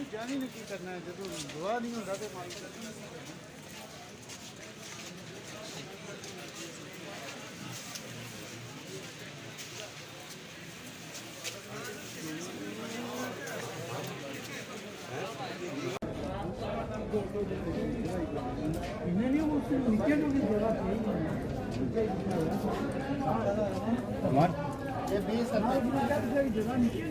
ਜਾਣੀ ਨੇ ਕੀ ਕਰਨਾ ਹੈ ਜਦੋਂ ਦੁਆ ਨਹੀਂ ਹੁੰਦਾ ਤੇ ਮਾਈ इन्हें नहीं वो नीचे जो भी जगह थी ये 20 जगह नीचे